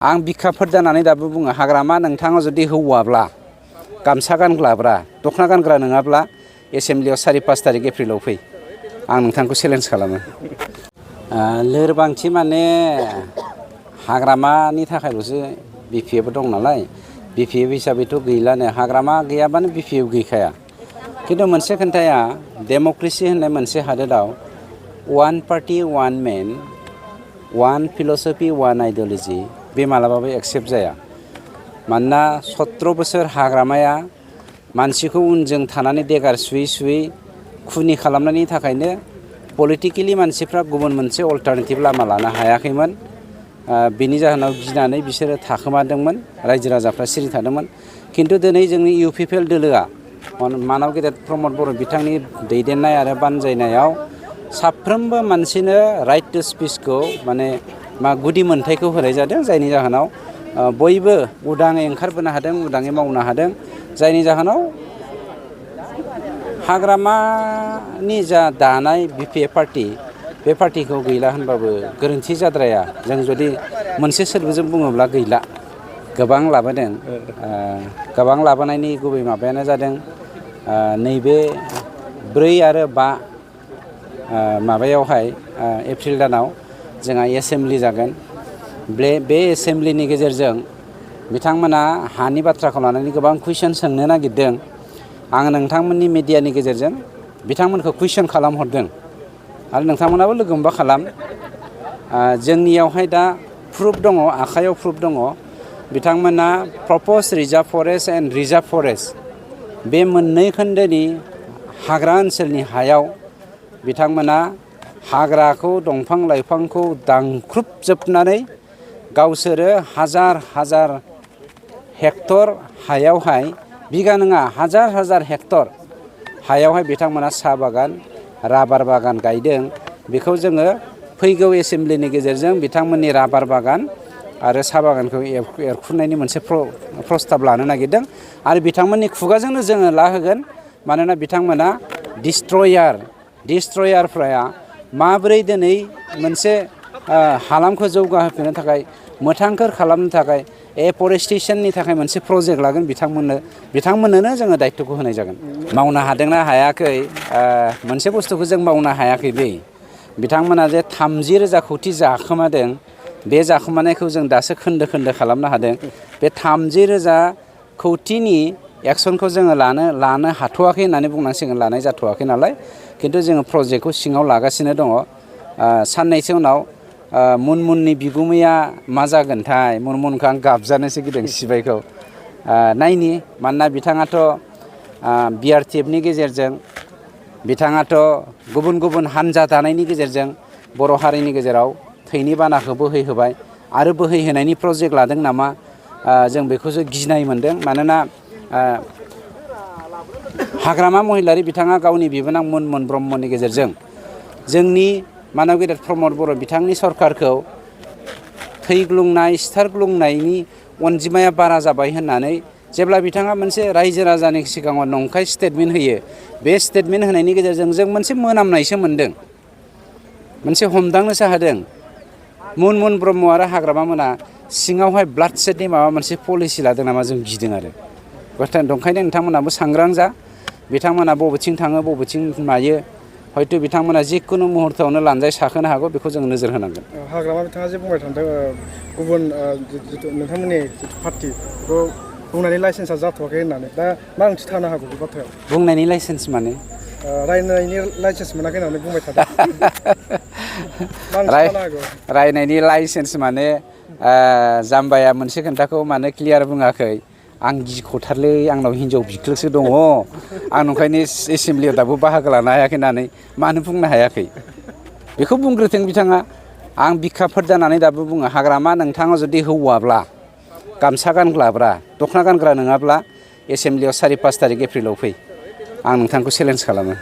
आं बिखाफोर जानानै दाबो बुङो हाग्रामा नोंथाङा जुदि हौवाब्ला गामसा गानग्राब्रा दख'ना गानग्रा नङाब्ला एसेम्ब्लियाव 4-5 तारिख एप्रिलाव फै आं नोंथांखौ चेलेन्ज खालामो। लोरबांथि माने हाग्रामानि थाखायल'सो बिपिएफ दं नालाय बिपिएफ हिसाबैथ' गैलानो हाग्रामा गैयाबानो बिपिएफ गैखाया। खिन्थु मोनसे खोन्थाया डेम'क्रेसि होननाय मोनसे हादोराव वान पार्टि वान मेन वान फिल'सफि वान आइडिय'ल'जि बे मालाबाबो एक्सेप्ट जाया। मानोना 17 बोसोर हाग्रामाया मानसिखौ उनजों थानानै देगार सुयै सुयै खुनि खालामनायनि थाखायनो पलिटिकेलि मानसिफ्रा गुबुन मोनसे अल्टारनेटिभ लामा लानो हायाखैमोन। बेनि जाहोनाव गिनानै बिसोरो थाखोमादोंमोन, रायजो राजाफ्रा सिरि थादोंमोन। खिन्थु दिनै जोंनि इउपिपिएल दोलोआ मानब गेदेर प्रमद बर' बिथांनि दैदेननाय आरो बानजायनायाव साफ्रोमबो मानसिनो राइट टु स्पिचखौ माने गुदि मोन्थायखौ होनाय जादों, जायनि जाहोनाव बयबो उदाङै ओंखारबोनो हादों, उदाङै मावनो हादों। जायनि जाहोनाव हाग्रामानि जा दानाय बिपिएफ पार्टि बे पार्टिखौ गैला होनबाबो गोरोन्थि जाद्राया। जों जुदि मोनसे सोदोबजों बुङोब्ला गैला। गोबां लाबोदों। गोबां लाबोनायनि गुबै माबायानो जादों नैबे 4 आरो 5 माबायावहाय एप्रिल दानाव जोंहा एसेम्ब्लि जागोन। बे एसेम्ब्लिनि गेजेरजों बिथांमोना हानि बाथ्राखौ लानानै गोबां कुइसन सोंनो नागिरदों। आं नोंथांमोननि मिडियानि गेजेरजों बिथांमोनखौ कुइसन खालामहरदों आरो नोंथांमोनाबो लोगो हमबा खालाम। जोंनियावहाय दा प्रुफ दङ, आखायाव प्रुफ दङ। बिथांमोना propose reserve forest and reserve forest बे मोननै खोन्दोनि हाग्रा ओनसोलनि हायाव बिथांमोना हाग्राखौ दंफां लाइफांखौ दानख्रुबजोबनानै गावसोरो हाजार हेक्टर हायावहाय बिगा नङा हाजार हेक्टर हायावहाय बिथांमोना साहा बागान राबार बागान गायदों। बेखौ जोङो फैगौ एसेम्ब्लिनि गेजेरजों बिथांमोननि राबार बागान आरो साहा बागानखौ एरखुनायनि मोनसे प्रस्ताब लानो नागिरदों आरो बिथांमोननि खुगाजोंनो जोङो लाहोगोन। मानोना बिथांमोना डिस्ट्रयारफ्रा माबोरै दिनै मोनसे हालामखौ जौगाहोफिननो थाखाय मोथांखोर खालामनो थाखाय एफरेस्टेसननि थाखाय मोनसे प्रजेक्ट लागोन बिथांमोननोनो जोङो दायित्वखौ होनाय जागोन। मावनो हादोंना हायाखै मोनसे बुस्थुखौ जों मावनो हायाखै बे बिथांमोना जे 30,000 कौटि जाखोमादों बे जाखोमानायखौ जों दासो खोन्दो खालामनो हादों। बे 30,000 कौटिनि एक्सनखौ जोङो लानो हाथ'वाखै होननानै बुंनांसिगोन, लानाय जाथ'वाखै नालाय। खिन्थु जोङो प्रजेक्टखौ सिङाव लागासिनो दङ। साननैसो उनाव मुनमुननि बिगुमैया मा जागोनथाय मुनमुनखौ आं गाबजानोसो गिदों सिबायखौ नायनि। मानोना बिथाङाथ' बिआरटिएफनि गेजेरजों बिथाङाथ' गुबुन हान्जा दानायनि गेजेरजों बर' हारिनि गेजेराव थैनि बानाखौ बोहैहोबाय आरो बोहैहोनायनि प्रजेक्ट लादों नामा जों बेखौसो गिनाय मोनदों। मानोना हाग्रामा महिलारि बिथाङा गावनि बिबोनां मुनमुन ब्रह्मनि गेजेरजों जोंनि मानब गेदेर प्रमद बर' बिथांनि सरकारखौ थैग्लुंनाय सिथारग्लुंनायनि अनजिमाया बारा जाबाय होननानै जेब्ला बिथाङा मोनसे रायजो राजानि सिगाङाव नंखाय स्टेटमेन्ट होयो, बे स्टेटमेन्ट होनायनि गेजेरजों जों मोनसे मोनामनायसो मोनदों, मोनसे हमदांनोसो हादों। मुनमुन ब्रह्म आरो हाग्रामा मोना सिङावहाय ब्लाड सेटनि माबा मोनसे पलिसि लादों नामा जों गिदों आरो। ओंखायनो नोंथांमोनाबो सांग्रां जा। बिथांमोना बबेथिं थाङो बबेथिं मायो हयथ' बिथांमोना जिखुनु मुहुर्तआवनो लानजाय साखोनो हागौ, बेखौ जों नोजोर होनांगोन। हाग्रामा बिथाङा जे बुंबाय थादों गुबुन नोंथांमोननि जिथु पार्टि बेखौ बुंनायनि लाइसेन्सआ जाथ'वाखै होननानै, दा मा ओंथि थानो हागौ बे बाथ्रायाव? बुंनायनि लाइसेन्स माने रायनायनि लाइसेन्स मोनाखै होननानै बुंबाय थादों। रायनायनि लाइसेन्स माने जाम्बाया मोनसे खोन्थाखौ मानो क्लियार बुङाखै। आं गिख'थारलै, आंनाव हिनजाव बिख्लोसो दङ, आं ओंखायनो एसेम्ब्लियाव दाबो बाहागो लानो हायाखै होननानै मानो बुंनो हायाखै बेखौ बुंग्रोथों बिथाङा। आं बिखाफोर जानानै दाबो बुङो हाग्रामा नोंथाङा जुदि हौवाब्ला गामसा गानग्राब्रा दख'ना गानग्रा नङाब्ला एसेम्ब्लियाव 4-5 तारिख एप्रिलाव फै आं नोंथांखौ चेलेन्ज खालामो।